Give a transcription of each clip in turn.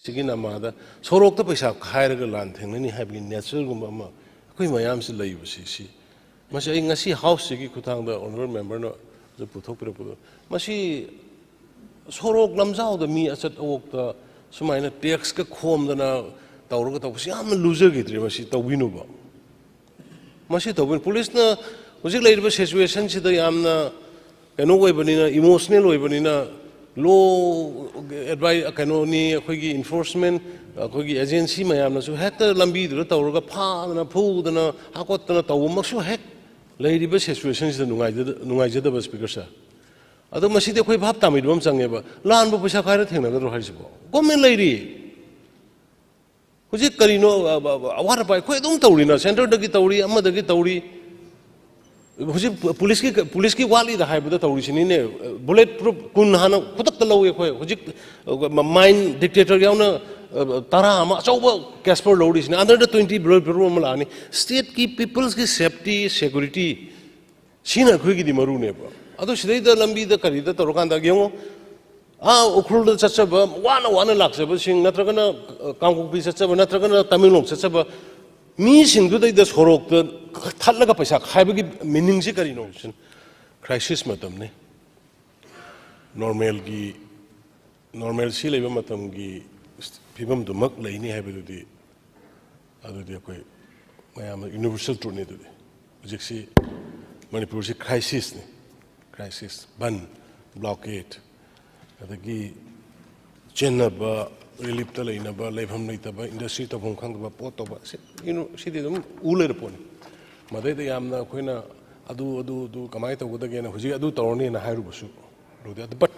सिगी नामादा सोरोक तो पैसा खायरगा लान थेंगनी हाइबगी नेचुरल गुम अमा अखोइ मयाम से लैबसी सी मसी आई ngasi हाउस सिगी खुथांगदा ऑनरेबल मेंबर न जो पुथोकपिरपदो मसी सोरोक लमजाउदा मी अचत अवोकता सुमाइना टैक्स का खोमदना तौरगा तौबसी याम लुजरगिद्रे मसी तौबिनुबा मसी तौबिन पुलिसना हुजिक लैरिबा सिचुएशन सिदा यामना कनो ओइबनिना इमोशनल ओइबनिना लो एडवाइस कनोनी अखोगी इन्फोर्समेंट अखोगी एजेंसी मयामनसु हेक्ता लंबीदुरा तौरगा फादना फूदना हाकोतना तौबमक्सु हेक लैरिबा सिचुएशन सिदा नुंगाइजदबा स्पीकर सा अदो मसीदे अखोइ भाब तामिदबम चंगेबा लानबो पैसा खायरा थेंनागदरो हाइसिबो गवर्नमेंट लैरि हुजिक करिनो अवार पाइ अखोइ अदुम तौरिना सेंटरदगी तौरि अमदगी तौरि हुजिक पुलिस की वाली दा हाइबदा तौरिसिनिने बुलेट प्रूफ कुन हाना खुतक्ता लौए अखोइ हुजिक माइन डिक्टेटर याउना तारा अमा अचौबा कैस्पर लौरिसिने अंडर द 20 बुलेट प्रूफ अमा लानी स्टेट की पीपल्स की सेफ्टी सिक्योरिटी सिना अखोइगी दि मरुनेबा अदो सिदैदा लंबीदा करिदा तौरकांदा गेंगो उखरुल चचबा वाना लाक्सबा सिंग नत्रगना कांगकोपी चचबा नत्रगना तमिलनाडु चचबा मी सिंगदुदैदा सोरोकता थल्लगा पैसा खाइबगी मीनिंग से करिनो क्राइसिस मतमने नॉर्मल सी लेबा मतमगी फिबम दुमक लैनी हाइबदुदी अदुदी अखोइ मयाम यूनिवर्सल ट्रुथने दुदी हुजिकसी मणिपुर से क्राइसिस ने क्राइसिस बन ब्लॉकेट अदगी चेन्नबा रिलीफ ता लेनबा लेफम लेतबा इंडस्ट्री तफम खंगबा पोत तबा सिदी दम उलेर पोने मदैदा यामना अखोइना अदु कमाय तौगदगेना हुजि अदु तौरनी ना हाइरुबसु रोदे बट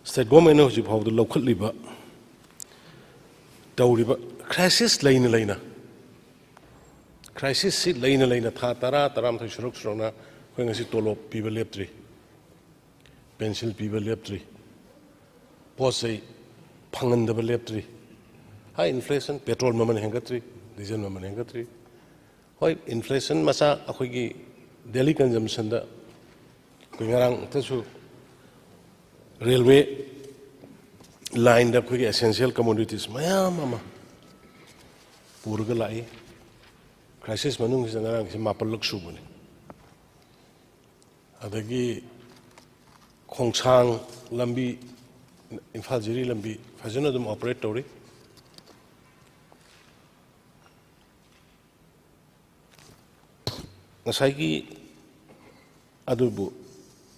स्टेट गवर्नमेंट हुजि फावद लौखलिबा तौरिबा क्राइसिस लेना क्राइसिस सि लेना था तरा तराम थै सुरुक सुरना अखोइ ngasi तोलोप पीबा लेप्ट्री पेंसिल पीबा लेप्ट्री पोसै फंगनदबा लेप्ट्री हाई इन्फ्लेशन पेट्रोल ममन हेंगत्री डीजल ममन हेंगत्री होय इन्फ्लेशन मसा अखोगी डेली कंजम्पशन दा कोई ngarang तसु रेलवे लाइन दा अखोगी एसेंशियल कमोडिटीज मयाम अमा पुरगा लाई क्राइसिस मनुंग से ngarang से मापल लक सुबने अदगी खोंगसांग लंबी इम्फाल जिरी लंबी फजना दम operate तौरी ngsaigi adubu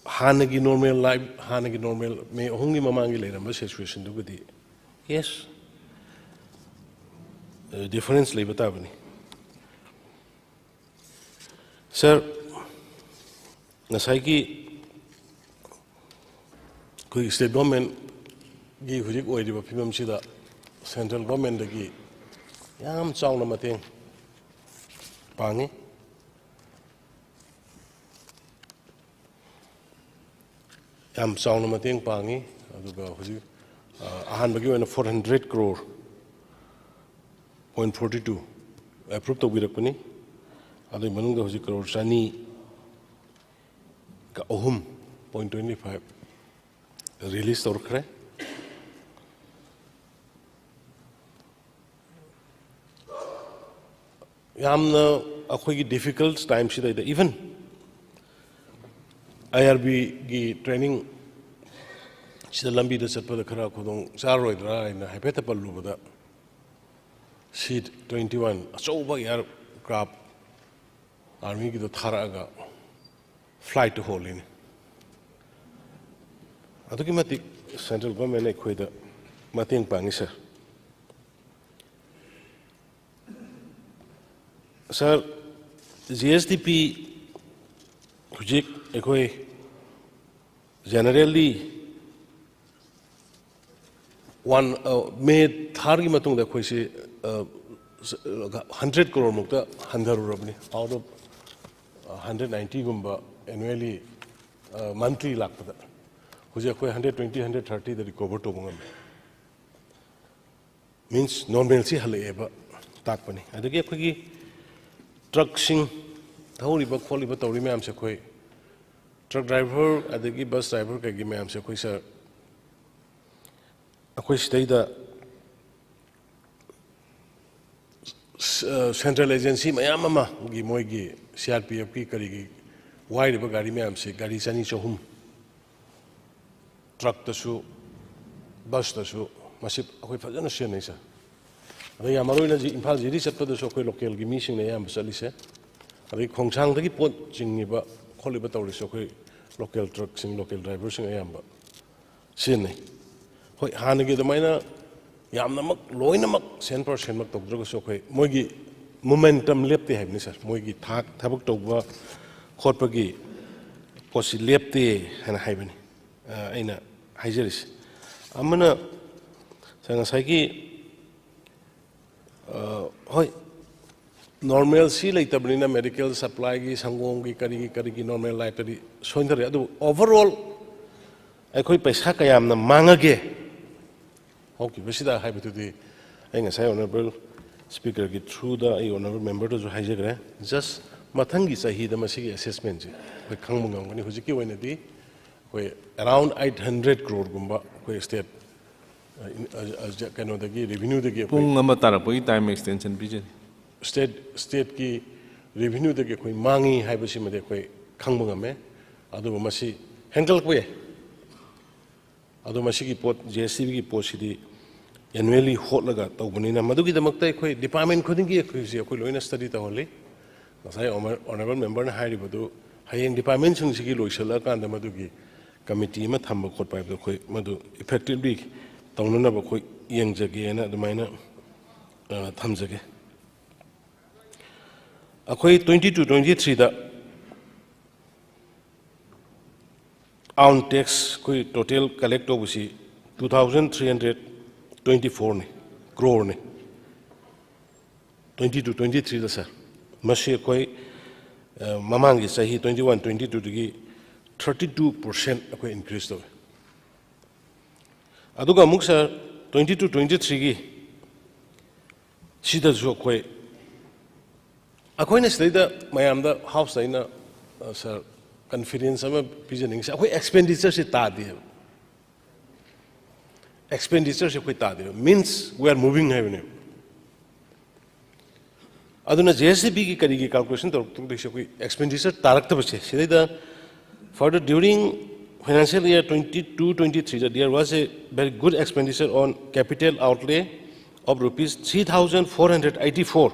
hanagi normal life hanagi normal me hongi mamangi leiramba situation dugudi yes difference lei batabani sir ngsaigi koi state government gi hujik oiriba phimam sida central government dagi yam chawna mateng pangi yam chawna mateng pangi aduga hujik ahanbagi oina 400 crore .42 approve tawbirakpani adu manungda hujik crore chani ka ohum .25 release tawrkhre yamna akhoi difficult time sida even IRB gi training sida lambi da chatpada khara khodong charoi dra ina haipeta pallu bada seat 21 achouba aircraft army gi do tharaga flight to hole in aduki mati central government ne khoida mateng pangi sir GSDP hujik ekoi generally one made thargi matung da khoi se 100 crore mukta handaru rabni out of 190 gumba annually monthly lakpada hujik khoi 120 130 da recover to bungam means normalcy haleba takpani adagi khoi truck sing thawriba kholiba tawri mayam se khoi truck driver adagi bus driver ka gi mayam se khoi sir akhoi stai da central agency mayam ama gi moi gi CRPF ki kari gi wide ba gari mayam se gari chani chahum truck ta su bus ta su masip akoi fajana se nei sa ade yamaroi na ji imphal ji ri chat pa da so koi local gi mi sing ne yam sali se ade khongchang da gi pot jing ba kholi ba tawri so koi local truck sing local driver sing ayam ba se nei hoi han gi da maina yamnamak loinamak 100% mak tokdro so khoi moigi momentum lepte haibni sir moigi thak thabak tokba khotpagi posi lepte hana haibani aina haijeris amana sanga saigi hoi normal si leitabnina medical supply gi sangong gi kari gi normal life tadi soindare adu overall akhoi paisa kayamna mangage okay besida haibetudi ainga sai honorable speaker gi through the honorable member to haijagre just mathangi sahi da masigi assessment ji we khangmungam gani hujiki waina di we around 800 crore gumba we state kano dagi revenue dagi pung ama tarapoi time extension bije state ki revenue dagi koi mangi haibasi made koi khangmungame adu masi handle ko ye adu masigi pot JCB gi posidi annually hotlaga tawbanina madugi damakta khoi department khodingi khoi loina study tawli nasai honorable member na hairi badu hayeng department sing sigi loisala kan da madugi committee ma thamba khot pai da khoi madu effectively tawnana ba khoi yengjage na dumaina thamjage akhoi 22 23 da on tax khoi total collect obusi 2324 crore ne 22 23 da sir mashi koi mamangi sahi 21 22 gi 32% akoi increase to aduga muk sir 22 23 gi sida jo koi akoi ne sida mayam da house ina sir confidence ama pigening sa akoi expenditure se ta di expenditure se koi ta di means we are moving heaven aduna JSB ki kari ki calculation to koi expenditure tarak ta bache sida further during financial year 22-23 there was a very good expenditure on capital outlay of rupees 3484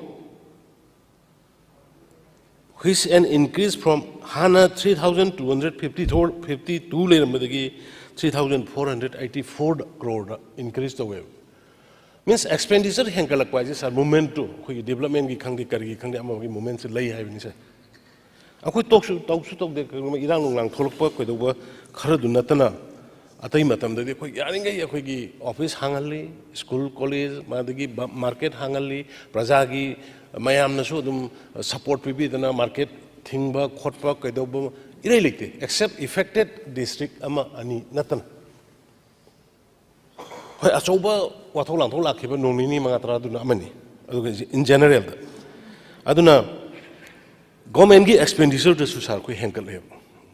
which an increase from hana 3252 leramdagi 3484 crore increase the way means expenditure henkalak paise sir movement to khoi development gi khangdi kari gi khangdi ama gi movement se lei haibini sir akoi toksu de irang lang tholokpa koi do khara du natana atai matam de khoi yaringa khoi gi office hangali school college madagi market hangali praja gi mayam na so dum support pibi dana market thingba khotpa koi do irei likte except affected district ama ani natana hoi achoba wathol lang thol lakhiba nongni manga tra du na amani in general aduna government gi expenditure to susar koi henkal le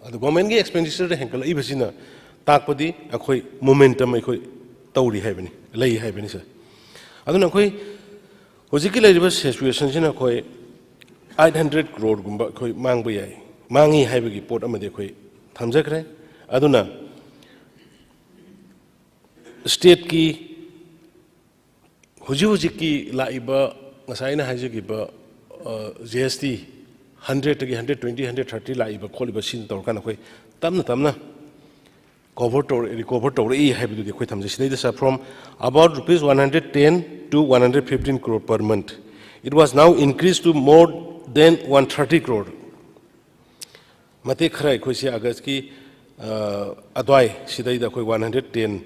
adu government gi expenditure de henkal ibasina takpadi akhoi momentum akhoi tawri haibani lei haibani sir aduna khoi hojiki leiba situation sina khoi 800 crore gumba khoi mangba yai mangi haibagi pot amade khoi thamjakre aduna state ki hoji ki laiba ngasaina hajigiba GST 100 to 120 130 laiba kholiba sin torkan khoi tamna recover to e habidu khoi thamje sidai sa from about rupees 110 to 115 crore per month it was now increased to more than 130 crore mate khrai khoi si august ki adwai sidai da khoi 110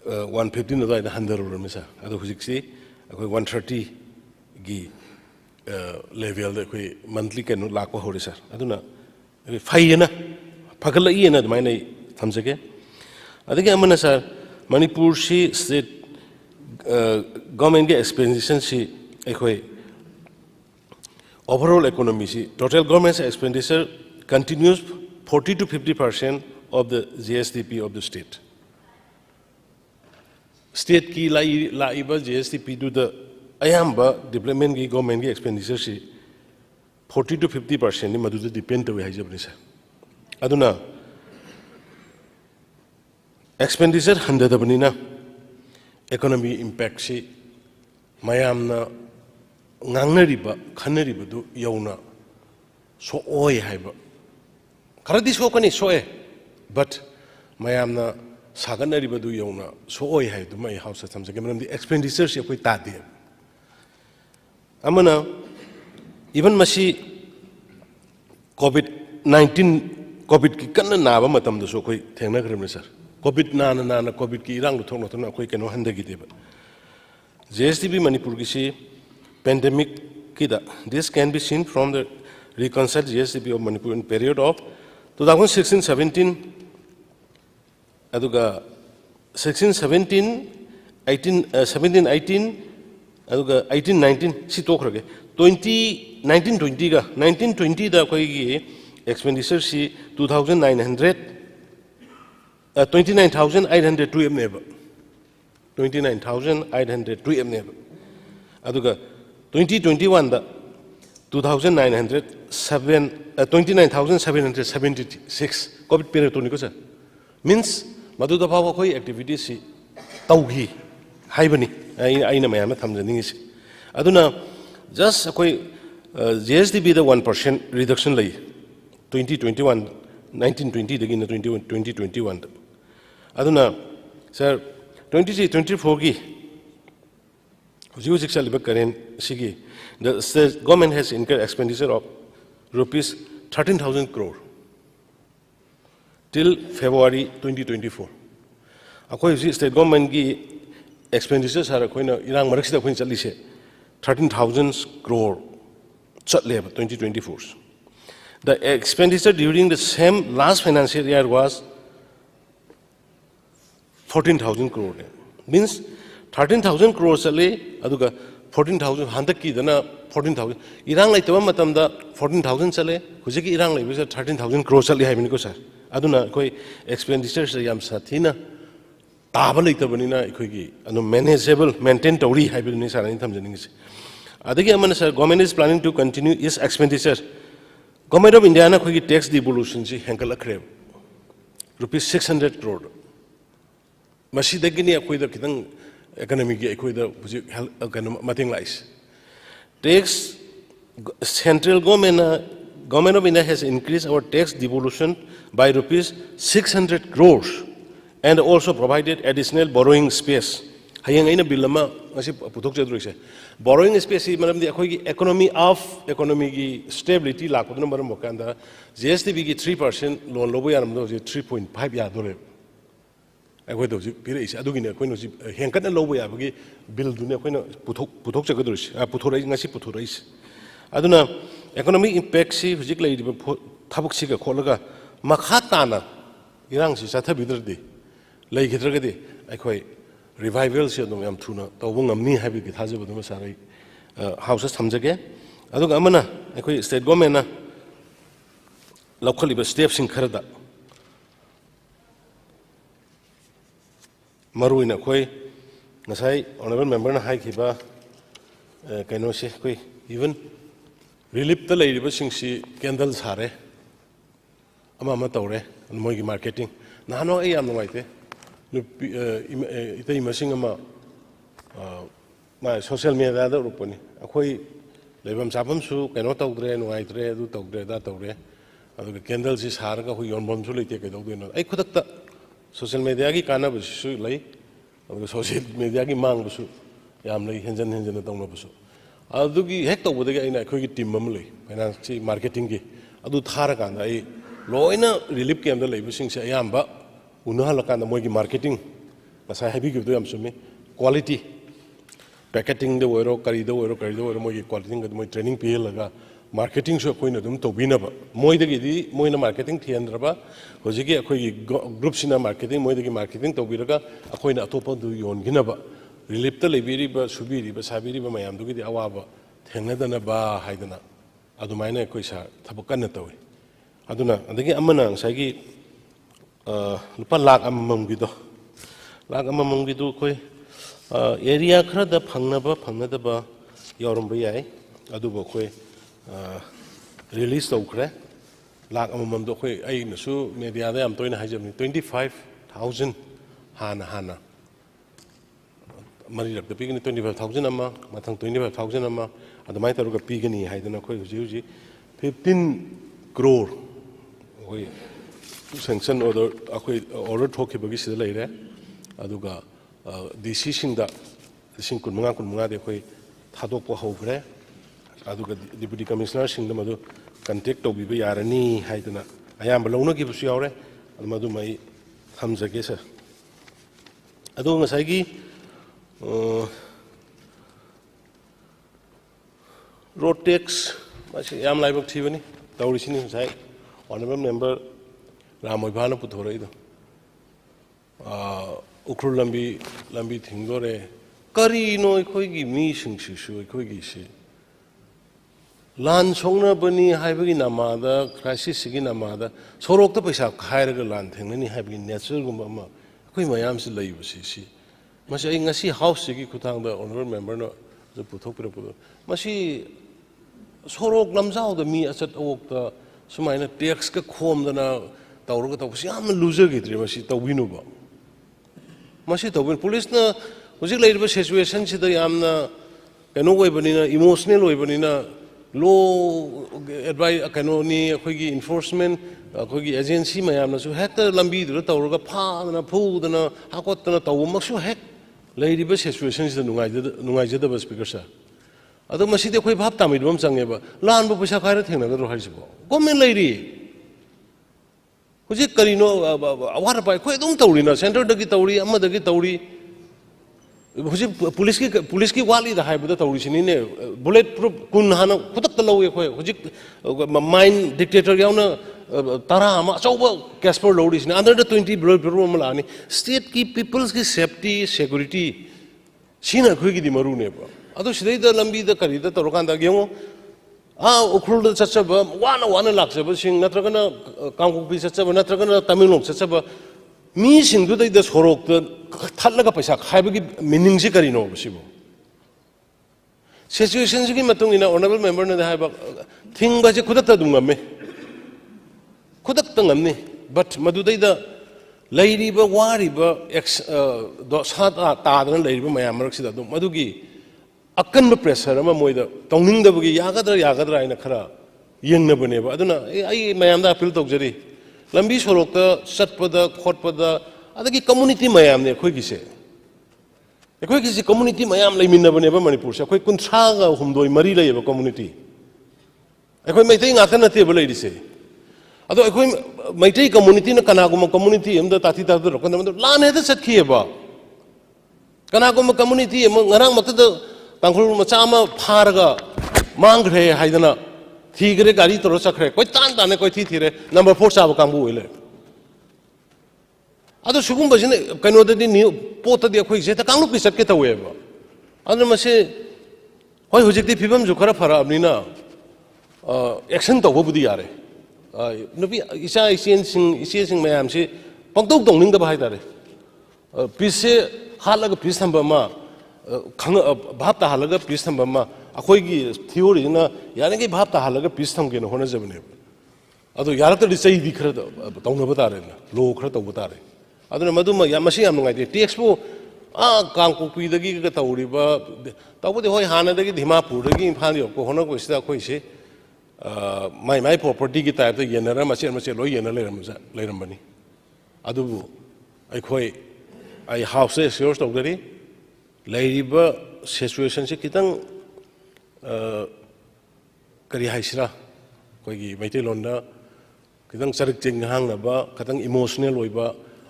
115 adwai da 100 crore misa adu hujik si khoi 130 gi level de koi monthly kanu lakwa hori sir aduna faiyena phagala iyena mai nei thamjage adike amana sir manipur si state government ge expenditure si ekhoi overall economy si total government expenditure continues 40 to 50% of the GSDP of the state ki laiba GSDP to the ayamba development gi government gi expenditure si 40 to 50% ni madu depend to haijabni sir aduna expenditure 100 dabni na economy impact si mayamna ngangnariba khanariba du yauna so oi haiba karadi so kani so e but mayamna saganariba du yauna so oi hai du mai house samse kemram di expenditure si koi ta de amana even masi covid ki kanna naba matam da so koi thengna khrem sir covid na covid ki irang lu thong na koi keno handagi deba JSTB Manipur ki si pandemic kida. This can be seen from the reconciled JSTB of Manipur in period of 2016-17, aduga 16-17, 17-18, aduga 18-19 si tokrage. 19-20 ga 19-20 da koi gi expenditure si 29,802 neba. 29,802 neba. Aduga 2021 da 29,776 COVID period to sir means madu da bhawa koi activity si taugi haibani aina mayam thamjani si aduna just koi JSDB the 1% reduction lay 2021 1920 dagi na 2021 aduna sir 23-24 gi the state government has incurred expenditure of rupees 13,000 crore till February 2024. According state government gi expenditures are irang maraksida 13,000 crore 2024. The expenditure during the same last financial year was 14,000 crore. Means 13,000 crore sale aduga 14,000 handaki dana 14,000 irang laitaba matamda 14,000 sale hujiki irang laibisa 13,000 crore sale haibini ko sir aduna koi expenditure sa yam sathina taba laitabani na koi gi anu manageable maintain tawri haibini sir ani thamjani gi adagi amana sir government is planning to continue its expenditure. Government of India na koi gi tax devolution si hankal akhre rupees 600 crore masidagini akoi da kitang economy ki ekoi da mating lais tax central government of India has increased our tax devolution by rupees 600 crores and also provided additional borrowing space hayang aina bill ma ngasi puthok chadroise borrowing space si maram di akoi gi economy gi stability la ko number mo kanda JSTB gi 3% loan lobo yaram do 3.5 ya dole I do Piris, Adugina, Quenos, Hankana Lowy, Bill Duna, Putok, Putorais, Putorais. Aduna, economic impact, particularly Tabuxica, Kolaga, Makhatana, Iransi, Satabidri, Lake Hitragadi, I quite revival, Shadom Tuna, the Wungam Ni Habit has with the Masari houses comes again. Adugamana, I quite state government locally, but steps in Karada. Maruina koi ngasai honorable member na hai khiba kaino se koi even relief ta lei ba sing si candle sare ama tawre moi gi marketing nano ai am ngai te ite imasing ama ma social media da ruponi akoi leibam sabam su kaino tawdre ngai tre du tawdre da tawre adu candle si sar ga hu yon bom su leite ke do no ai khudak social media ki kana busu lai social media ki mang busu yam lai henjan tong busu adu ki hek to bodega ina khoi ki team am lai finance marketing ki adu thara kan ai loina relief camp da lai busing se yam ba unahal kan moi ki marketing masa heavy ki do yam sumi quality packaging de wero kari do wero moi ki quality ga moi training pe laga marketing so koi na dum to bina ba moi de gi moi na marketing thiandra ba hoji ki akoi group sina marketing moi de gi marketing to biraga akoi na atopa du yon gina ba relief ta lebiri ba subiri ba sabiri ba mayam du gi awa ba thengna dana ba haidana adu maina koi sa thabukan na tawi aduna adagi amana ngai gi lupa lakh amam gi do lakh amam gi du koi area khra da phangna ba ꯌꯥꯎꯔꯝꯕ ꯌꯥꯏ ꯑꯗꯨꯕꯨ ꯑꯩꯈꯣꯏ release ꯇꯧꯈ꯭ꯔꯦ ꯂꯥꯛ ꯑꯃꯃꯝꯗꯣ ꯑꯩꯈꯣꯏ ꯑꯩꯅꯁꯨ ꯃꯦꯗꯤꯌꯥꯗ ꯌꯥꯝ ꯇꯣꯏꯅ ꯍꯥꯏꯖꯕꯅꯤ 25,000 ꯍꯥꯟꯅ ꯃꯔꯤꯔꯛꯇ ꯄꯤꯒꯅꯤ 25,000 ꯑꯃ ꯃꯊꯪ 25,000 ꯑꯃ ꯑꯗꯨꯃꯥꯏꯅ ꯇꯧꯔꯒ ꯄꯤꯒꯅꯤ ꯍꯥꯏꯗꯅ ꯑꯩꯈꯣꯏ ꯍꯧꯖꯤꯛ 15 crore ꯑꯩꯈꯣই ꯁꯦꯡꯁꯟ ꯑꯣꯔꯗꯔ ꯑꯩꯈꯣꯏ ꯑꯣꯔꯗꯔ ꯊꯣꯛꯈꯤꯕꯒꯤ ꯁꯤꯗ ꯂꯩꯔꯦ ꯑꯗꯨꯒ ꯗꯤꯁꯤꯁꯤꯡꯗ 15,000 ꯑꯩꯈꯣꯏ ꯊꯥꯗꯣꯛꯄ ꯍꯧꯈ꯭ꯔꯦ ꯑꯗꯨꯒ ꯗꯤꯄꯨꯇꯤ ꯀꯃꯤꯁꯅꯔꯁꯤꯡꯗ ꯃꯗꯨ ꯀꯟꯇꯦꯛ ꯇꯧꯕꯤꯕ ꯌꯥꯔꯅꯤ ꯍꯥꯏꯗꯅ ꯑꯌꯥꯝꯕ ꯂꯧꯅꯈꯤꯕꯁꯨ ꯌꯥꯎꯔꯦ ꯃꯗꯨꯃ ꯑꯩ ꯊꯝꯖꯒꯦ ꯁꯔ ꯑꯗꯣ ꯉꯁꯥꯏꯒꯤ ꯔꯣꯗ ꯇꯦꯛꯁ ꯃꯁꯤ ꯌꯥꯝ ꯂꯥꯏꯕꯛ ꯊꯤꯕꯅꯤ ꯇꯧꯔꯤꯁꯤꯅꯤ ꯉꯁꯥꯏ ꯑꯣꯅꯔꯦꯕꯜ ꯃꯦꯝꯕꯔ ꯔꯥꯃꯣꯏꯕꯥꯅ ꯄꯨꯊꯣꯔꯛꯏꯗꯣ ꯎꯈ꯭ꯔꯨꯜ ꯂꯝꯕꯤ ꯊꯤꯡꯗꯣꯔꯦ ꯀꯔꯤꯅꯣ ꯑꯩꯈꯣꯏꯒꯤ ꯃꯤꯁꯤꯡꯁꯤꯁꯨ ꯑꯩꯈꯣꯏꯒꯤꯁꯤ ꯂꯥꯟ ꯁꯣꯛꯅꯕꯅꯤ ꯍꯥꯏꯕꯒꯤ ꯅꯃꯥꯗ ꯀ꯭ꯔꯥꯏꯁꯤꯁꯁꯤꯒꯤ ꯅꯃꯥꯗ ꯁꯣꯔꯣꯛꯇ ꯄꯩꯁꯥ ꯈꯥꯏꯔꯒ ꯂꯥꯟ ꯊꯦꯡꯅꯅꯤ ꯍꯥꯏꯕꯒꯤ ꯅꯦꯆꯔꯒꯨꯝꯕ ꯑꯃ ꯑꯩꯈꯣꯏ ꯃꯌꯥꯝꯁꯤ ꯂꯩꯕꯁꯤ ꯃꯁꯤ ꯑꯩ ꯉꯁꯤ ꯍꯥꯎꯁꯁꯤꯒꯤ ꯈꯨꯠꯊꯥꯡꯗ ꯑꯣꯅꯔꯦꯕꯜ ꯃꯦꯝꯕꯔꯅ ꯄꯨꯊꯣꯛꯄꯤꯔꯛꯄꯗꯣ ꯃꯁꯤ ꯁꯣꯔꯣꯛ ꯂꯝꯖꯥꯎꯗ ꯃꯤ ꯑꯆꯠ ꯑꯋꯣꯛꯇ ꯁꯨꯃꯥꯏꯅ ꯇꯦꯛꯁꯀ ꯈꯣꯝꯗꯅ ꯇꯧꯔꯒ ꯇꯧꯕꯁꯤ ꯌꯥꯝꯅ ꯂꯨꯖꯈꯤꯗ꯭ꯔꯦ ꯃꯁꯤ ꯇꯧꯕꯤꯅꯨꯕ ꯃꯁꯤ ꯇꯧꯕꯤꯅꯨ ꯄꯨꯂꯤꯁꯅ ꯍꯧꯖꯤꯛ ꯂꯩꯔꯤꯕ ꯁꯤꯆꯨꯋꯦꯁꯟꯁꯤꯗ ꯌꯥꯝꯅ ꯀꯩꯅꯣ ꯑꯣꯏꯕꯅꯤꯅ ꯏꯃꯣꯁꯅꯦꯜ ꯑꯣꯏꯕꯅꯤꯅ ꯂꯣ ꯀꯩꯅꯣꯅꯤ ꯑꯩꯈꯣꯏꯒꯤ ꯏꯟꯐꯣꯔꯁꯃꯦꯟ ꯑꯩꯈꯣꯏꯒꯤ ꯑꯦꯖꯦꯟꯁꯤ ꯃꯌꯥꯝꯅꯁꯨ ꯍꯦꯛꯇ ꯂꯝꯕꯤꯗꯨꯗ ꯇꯧꯔꯒ ꯐꯥꯗꯅ ꯐꯨꯗꯅ ꯍꯥꯠꯀꯣꯠꯇꯅ ꯇꯧꯕꯃꯛꯁꯨ ꯍꯦꯛ ꯂꯩꯔꯤꯕ ꯁꯤꯆꯨꯋꯦꯁꯟꯁꯤꯗ ꯅꯨꯡꯉꯥꯏꯖꯗꯕ ꯁ꯭ꯄꯤꯀꯔ ꯁꯥꯔ ꯑꯗꯣ ꯃꯁꯤꯗꯤ ꯑꯩꯈꯣꯏ ꯚꯥꯞ ꯇꯥꯃꯤꯟꯅꯕ ꯑꯃ ꯆꯪꯉꯦꯕ ꯂꯥꯟꯕ ꯄꯩꯁꯥ ꯈꯥꯏꯔ ꯊꯦꯡꯅꯒꯗ꯭ꯔꯣ ꯍꯥꯏꯁꯤꯕꯣ ꯒꯣꯔꯃꯦꯟ ꯂꯩꯔꯤ ꯍꯧꯖꯤꯛ ꯀꯔꯤꯅꯣ ꯑꯋꯥꯠ ꯑꯄꯥ ꯑꯩꯈꯣꯏ ꯑꯗꯨꯝ ꯇꯧꯔꯤꯅ ꯁꯦꯟꯇꯔꯗꯒꯤ ꯇꯧꯔꯤ ꯑꯃꯗꯒꯤ ꯇꯧꯔꯤ ꯍꯧꯖꯤꯛ ꯄꯨꯂꯤꯁꯀꯤ ꯋꯥꯠꯂꯤꯗ ꯍꯥꯏꯕꯗ ꯇꯧꯔꯤꯁꯤꯅꯤꯅꯦ ꯕꯨꯂꯦꯠ ꯄ꯭ꯔꯨꯞ 10 ꯍꯥꯟꯅ ꯈꯨꯗꯛꯇ ꯂꯧꯋꯤ ꯑꯩꯈꯣꯏ ꯍꯧꯖꯤꯛ ꯃꯥꯏꯟ ꯗꯤꯛꯇꯦꯇꯔ ꯌꯥꯎꯅ 10 ꯑꯃ ꯑꯆꯧꯕ ꯀꯦꯁꯄꯔ ꯂꯧꯔꯤꯁꯤꯅꯤ ꯑꯟꯗꯔ 20 ꯕꯨꯂꯦꯠ ꯄ꯭ꯔꯨꯞ ꯑꯃ ꯂꯥꯛꯑꯅꯤ ꯁ꯭ꯇꯦꯠꯀꯤ ꯄꯤꯄꯜꯁꯀꯤ ꯁꯦꯐꯇꯤ ꯁꯦꯀꯨꯔꯤꯇꯤ ꯁꯤꯅ ꯑꯩꯈꯣꯏꯒꯤꯗꯤ ꯃꯔꯨꯅꯦꯕ ꯑꯗꯣ ꯁꯤꯗꯩꯗ ꯂꯝꯕꯤꯗ ꯀꯔꯤꯗ ꯇꯧꯔꯀꯥꯟꯗ ꯌꯦꯡꯉꯣ ꯎꯈ꯭ꯔꯨꯜꯗ ꯆꯠꯆꯕ ꯋꯥꯅ ꯂꯥꯛꯆꯕꯁꯤꯡ ꯅꯠꯇ꯭ꯔꯒꯅ ꯀꯥꯡꯄꯣꯛꯄꯤ ꯆꯠꯆꯕ ꯅꯠꯇ꯭ꯔꯒꯅ ꯇꯃꯦꯡꯂꯣꯡ ꯆꯠꯆꯕ ꯃꯤꯁꯤꯡꯗꯨꯗꯩꯗ ꯁꯣꯔꯣꯛꯇ ꯊꯠꯂꯒ ꯄꯩꯁꯥ ꯈꯥꯏꯕꯒꯤ ꯃꯤꯅꯤꯡꯁꯤ ꯀꯔꯤꯅꯣꯕ ꯁꯤꯕꯨ ꯁꯤꯆꯨꯋꯦꯁꯟꯁꯤꯒꯤ ꯃꯇꯨꯡ ꯏꯟꯅ ꯑꯣꯅꯔꯦꯕꯜ ꯃꯦꯝꯕꯔꯅ ꯍꯥꯏꯕ ꯊꯤꯡꯕꯁꯤ ꯈꯨꯗꯛꯇ ꯑꯗꯨꯝ ꯉꯝꯃꯤ ꯈꯨꯗꯛꯇ ꯉꯝꯅꯤ ꯕꯠ ꯃꯗꯨꯗꯩꯗ ꯂꯩꯔꯤꯕ ꯋꯥꯔꯤꯕ ꯁꯥ ꯇꯥꯗꯅ ꯂꯩꯔꯤꯕ ꯃꯌꯥꯝ ꯃꯔꯛꯁꯤꯗ ꯑꯗꯨꯝ ꯃꯗꯨꯒꯤ ꯑꯀꯟꯕ ꯄ꯭ꯔꯦꯁꯔ ꯑꯃ ꯃꯣꯏꯗ ꯇꯧꯅꯤꯡꯗꯕꯒꯤ ꯌꯥꯒꯗ꯭ꯔꯥ ꯍꯥꯏꯅ ꯈꯔ ꯌꯦꯡꯅꯕꯅꯦꯕ ꯑꯗꯨꯅ ꯑꯩ ꯃꯌꯥꯝꯗ ꯑꯄꯤꯜ ꯇꯧꯖꯔꯤ ꯂꯝꯕꯤ ꯁꯣꯔꯣꯛꯇ ꯆꯠꯄꯗ ꯈꯣꯠꯄꯗ ꯑꯗꯒꯤ ꯀꯝꯃꯨꯅꯤꯇꯤ ꯃꯌꯥꯝꯅꯦ ꯑꯩꯈꯣꯏꯒꯤꯁꯤ ꯀꯝꯃꯨꯅꯤꯇꯤ ꯃꯌꯥꯝ ꯂꯩꯃꯤꯟꯅꯕꯅꯦꯕ ꯃꯅꯤꯄꯨꯔꯁꯦ ꯑꯩꯈꯣꯏ 39 ꯂꯩꯌꯦꯕ ꯀꯝꯃꯨꯅꯤꯇꯤ ꯑꯩꯈꯣꯏ ꯃꯩꯇꯩ ꯉꯥꯛꯇ ꯅꯠꯇꯦꯕ ꯂꯩꯔꯤꯁꯦ ꯑꯗꯣ ꯑꯩꯈꯣꯏ ꯃꯩꯇꯩ ꯀꯝꯃꯨꯅꯤꯇꯤꯅ ꯀꯅꯥꯒꯨꯝꯕ ꯀꯝꯃꯨꯅꯤꯇꯤ ꯑꯃꯗ ꯇꯥꯊꯤ ꯇꯥꯊꯣꯔꯛꯀꯥꯟꯗ ꯃꯗꯨ ꯂꯥꯟ ꯍꯦꯛꯇ ꯆꯠꯈꯤꯑꯕ ꯀꯅꯥꯒꯨꯝꯕ ꯀꯝꯃꯨꯅꯤꯇꯤ ꯑꯃ ꯉꯔꯥꯡꯃꯛꯇꯗ ꯇꯥꯡꯈꯨꯜ ꯃꯆꯥ ꯑꯃ ꯐꯥꯔꯒ ꯃꯥꯡꯈ꯭ꯔꯦ ꯍꯥꯏꯗꯅ ꯊꯤꯈ꯭ꯔꯦ ꯒꯥꯔꯤ ꯇꯧꯔ ꯆꯠꯈ꯭ꯔꯦ ꯀꯣꯏ ꯇꯥꯟꯅ ꯀꯣꯏ ꯊꯤꯔꯦ ꯅꯝꯕꯔ 4 ꯆꯥꯕ ꯀꯥꯡꯕꯨ ꯑꯣꯏ ꯂꯩ ꯑꯗꯣ ꯁꯤꯒꯨꯝꯕꯁꯤꯅ ꯀꯩꯅꯣꯗꯗꯤ ꯄꯣꯠꯇꯗꯤ ꯑꯩꯈꯣꯏꯁꯦ ꯍꯦꯛꯇ ꯀꯥꯡꯂꯨꯞꯀꯤ ꯆꯠꯀꯦ ꯇꯧꯋꯦꯕ ꯑꯗꯨꯅ ꯃꯁꯤ ꯍꯣꯏ ꯍꯧꯖꯤꯛꯇꯤ ꯐꯤꯕꯝꯁꯨ ꯈꯔ ꯐꯔꯛꯑꯕꯅꯤꯅ ꯑꯦꯛꯁꯟ ꯇꯧꯕꯕꯨꯗꯤ ꯌꯥꯔꯦ ꯅꯨꯄꯤ ꯏꯆꯦꯁꯤꯡ ꯃꯌꯥꯝꯁꯤ ꯄꯪꯇꯧ ꯇꯧꯅꯤꯡꯗꯕ ꯍꯥꯏꯇꯥꯔꯦ ꯄꯤꯁꯁꯦ ꯍꯥꯠꯂꯒ ꯄꯤꯁ ꯊꯝꯕ ꯑꯃ ꯚꯥꯞ ꯇꯥꯍꯜꯂꯒ ꯄꯤꯁ ꯊꯝꯕ ꯑꯃ ꯑꯩꯈꯣꯏꯒꯤ ꯊꯤꯑꯣꯔꯤꯁꯤꯅ ꯌꯥꯔꯤꯉꯩ ꯚꯥꯞ ꯇꯥꯍꯜꯂꯒ ꯄꯤꯁ ꯊꯝꯒꯦꯅ ꯍꯣꯠꯅꯖꯕꯅꯦꯕ ꯑꯗꯣ ꯌꯥꯔꯛꯇ꯭ꯔꯗꯤ ꯆꯩꯗꯤ ꯈꯔ ꯇꯧꯅꯕ ꯇꯥꯔꯦꯅ ꯂꯣ ꯈꯔ ꯇꯧꯕ ꯇꯥꯔꯦ ꯑꯗꯨꯅ ꯃꯁꯤ ꯌꯥꯝ ꯅꯨꯡꯉꯥꯏꯇꯦ ꯇꯦꯛꯁꯄꯨ ꯀꯥꯡꯄꯣꯛꯄꯤꯗꯒꯤꯒ ꯇꯧꯔꯤꯕ ꯇꯧꯕꯗꯤ ꯍꯣꯏ ꯍꯥꯟꯅꯗꯒꯤ ꯗꯤꯃꯥꯄꯨꯔꯗꯒꯤ ꯏꯝꯐꯥꯜ ꯌꯧꯔꯛꯄ ꯍꯣꯠꯅꯔꯛꯄꯁꯤꯗ ꯑꯩꯈꯣꯏꯁꯤ ꯃꯥꯏ ꯄ꯭ꯔꯣꯄꯔꯇꯤꯒꯤ ꯇꯥꯏꯞꯇ ꯌꯦꯟꯅꯔ ꯃꯆꯦꯠ ꯂꯣꯏ ꯌꯦꯟꯅ ꯂꯩꯔꯝꯕꯅꯤ ꯑꯗꯨꯕꯨ ꯑꯩ ꯍꯥꯎꯁꯇ ꯑꯦꯁꯤꯌꯣꯔ ꯇꯧꯖꯔꯤ ꯂꯩꯔꯤꯕ ꯁꯤꯆꯨꯋꯦꯁꯟꯁꯤ khitang ꯀꯔꯤ ꯍꯥꯏꯁꯤꯔꯥ ꯑꯩꯈꯣꯏꯒꯤ ꯃꯩꯇꯩꯂꯣꯟꯗ khitang ꯆꯔꯛ ꯆꯤꯡ ꯉꯥꯡꯅꯕ khitang ꯏꯃꯣꯁꯅꯦꯜ ꯑꯣꯏꯕ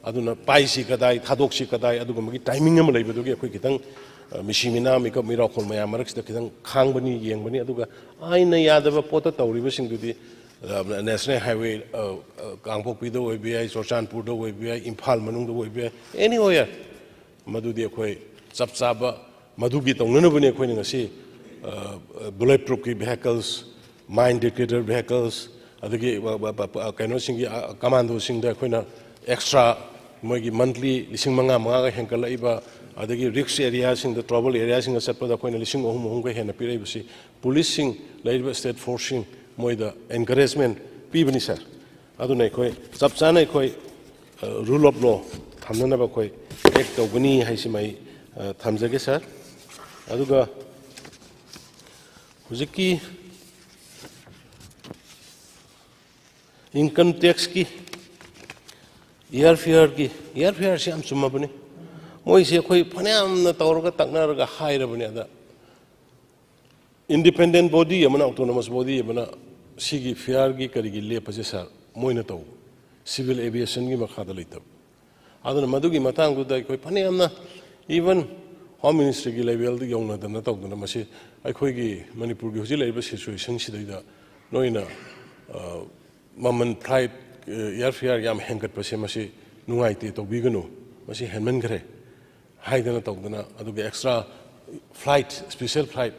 ꯑꯗꯨꯅ ꯄꯥꯏꯁꯤ ꯀꯗꯥꯏ ꯊꯥꯗꯣꯛꯁꯤ ꯀꯗꯥꯏ ꯑꯗꯨꯒꯨꯝꯕꯒꯤ ꯇꯥꯏꯃꯤꯡ ꯑꯃ ꯂꯩꯕꯗꯨꯒꯤ ꯑꯩꯈꯣꯏ khitang ꯃꯤꯁꯤ ꯃꯤꯅꯥ ꯃꯤꯀꯞ ꯃꯤꯔꯥꯎꯈꯣꯜ ꯃꯌꯥꯝ ꯃꯔꯛꯁꯤꯗ khitang ꯈꯥꯡꯕꯅꯤ ꯌꯦꯡꯕꯅꯤ ꯑꯗꯨꯒ ꯑꯩꯅ ꯌꯥꯗꯕ ꯄꯣꯠꯇ ꯇꯧꯔꯤꯕꯁꯤꯡꯗꯨꯗꯤ ꯅꯦꯁꯅꯦꯜ ꯍꯥꯏꯋꯦ ꯀꯥꯡꯄꯣꯛꯄꯤꯗ ꯑꯣꯏꯕ ꯌꯥꯏ ꯆꯨꯔꯆꯥꯟꯄꯨꯔꯗ ꯑꯣꯏꯕ ꯌꯥꯏ ꯏꯝꯐꯥꯜ ꯃꯅꯨꯡꯗ ꯑꯣꯏꯕ ꯌꯥꯏ ꯑꯦꯅꯤꯋꯦꯌꯔ ꯃꯗꯨꯗꯤ ꯑꯩꯈꯣꯏ ꯆꯞ ꯆꯥꯕ ꯃꯗꯨꯒꯤ ꯇꯧꯅꯅꯕꯅꯤ ꯑꯩꯈꯣꯏꯅ ꯉꯁꯤ ꯕꯨꯂꯦꯠ ꯄ꯭ꯔꯨꯞꯀꯤ ꯚꯦꯍꯤꯀꯜꯁ ꯃꯥꯏꯟ ꯗꯤꯛꯇꯦꯇꯔ ꯚꯦꯍꯤꯀꯜꯁ ꯑꯗꯒꯤ ꯀꯩꯅꯣꯁꯤꯡꯒꯤ ꯀꯃꯥꯟꯗꯣꯁꯤꯡꯗ ꯑꯩꯈꯣꯏꯅ ꯑꯦꯛꯁꯇ꯭ꯔꯥ ꯃꯣꯏꯒꯤ ꯃꯟꯊꯂꯤ 5,000 ꯍꯦꯟꯒꯠꯂꯛꯏꯕ adagi risk area sing the trouble area sing satpada koina lising ohum ka hena pirai basi police sing laiba state forcing moida encouragement pibani sir adu nei khoi chap chana khoi rule of law thamna ba khoi act tawgani haisi mai thamjage sir aduga hujiki income tax ki airfare si am summa bani moi se khoi phanam na tawraga taknaraga haira bani ada independent body amana autonomous body amana sigi fare gi karigi lepaje sar moina taw civil aviation gi makhada leitab aduna madugi matang du dai khoi phanam na even home ministry gi level di yongna dana tawduna masi ai khoi gi manipur gi hoji leiba situation sidai noina maman flight airfare yam hengat pase masi nungaite to bigano masi henman gare haidana tawdana aduga extra flight special flight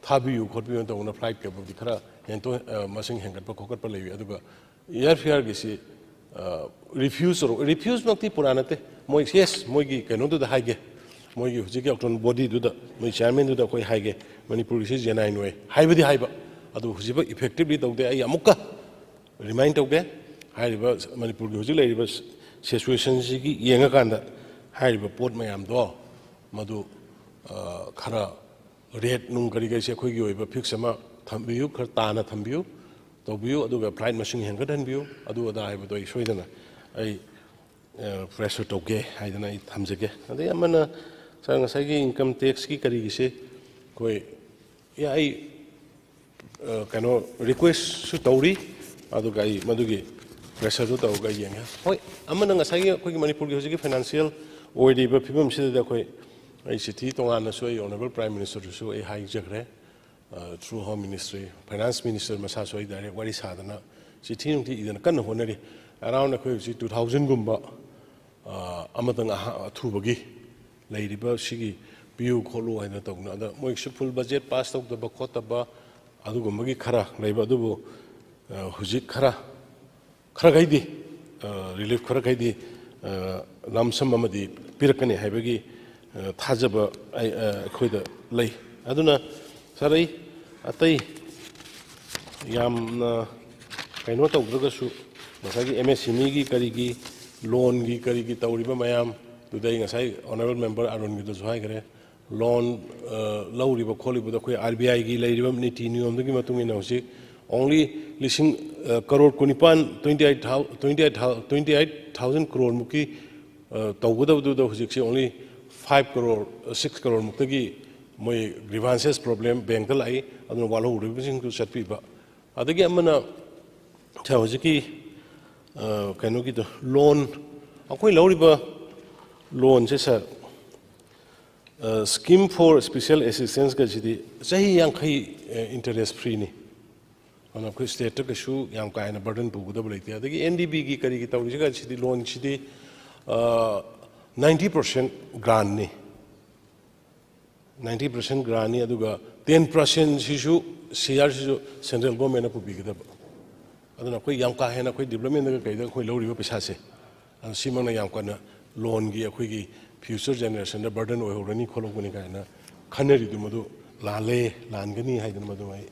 thabiyu khotbiyu tawna flight ka bodi khara hento masing hengat pa khokat pa lewi aduga airfare gi si refuse makti puranate moi yes moi gi keno du da haige moi gi hujiki octon body du da moi chairman du da koi haige manipur gi jenai noi haibadi haiba adu hujiba effectively tawde ai amukka remind tawge haiba manipur gi hujik leiba situation sigi yenga kanda haiba pot mayam do madu khara rate nung kari gai se khoi gi oiba fix ama thambiyu khar tana thambiyu tawbiyu aduga flight machine hengadan biyu adu ada haiba doi soidana ai pressure tawge haidana ai thamjage adai amana sang sai gi income tax ki kari gi se koi ya ai kano request su tawri aduga ai madugi pressure to tawga yenga hoi amana ngasai gi khoi gi manipur gi hoji financial oidiba phibam sida koi ai city tongana so ai honorable prime minister so ai high jagre through home ministry finance minister masa so ai direct wari sadana city nungti idana kan honari around koi 2000 gumba amatang thubagi leiriba sigi piu kholu haina tawna ada moi full budget pass tok da khotaba adu gumbagi khara leiba adubu hujik khara gaidi relief khara gaidi lamsam amadi pirakani haibagi thajaba ai khoida lei aduna sarai atai yamna kaino tawdraga su masagi MSME gi karigi loan gi karigi tawriba mayam tudai ngasai honorable member arun gi do hai gare loan lauriba kholiba da khoi RBI gi leiriba niti niyom gi matungina hosi only lising crore kunipan 28,000 crore muki tawgudabdu da hujiksi only 5 crore 6 crore muktagi moi grievances problem bank lai aduna walo uribising tu satpiba adagi amana hujiki kaino gi loan akoi lauriba loan se sir scheme for special assistance ga jidi sahi yang khai interest free ni ana ko state ka shu yang ka na burden bu da bulai tia dagi NDB gi kari gi tawri ga jidi loan jidi 90% grant ni 90% grant ni aduga 10% shishu CR shishu central government na pu bi ga aduna ko yang ka hena ko development ga kai da ko lauri ba pesa se an simang na yang ka na loan gi akoi gi future generation da burden oi horani khologuni ka na khanari du madu lale langani haidan madu mai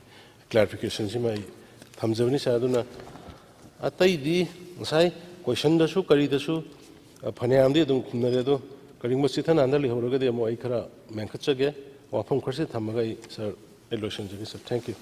clarification si mai thamjabni sa aduna atai di sai question da su kari da su phane amdi dum khumna de do karing mo sithan andal li horoga de mo ai khara menkhatchage wafam kharse thamaga sir elotion ji sir thank you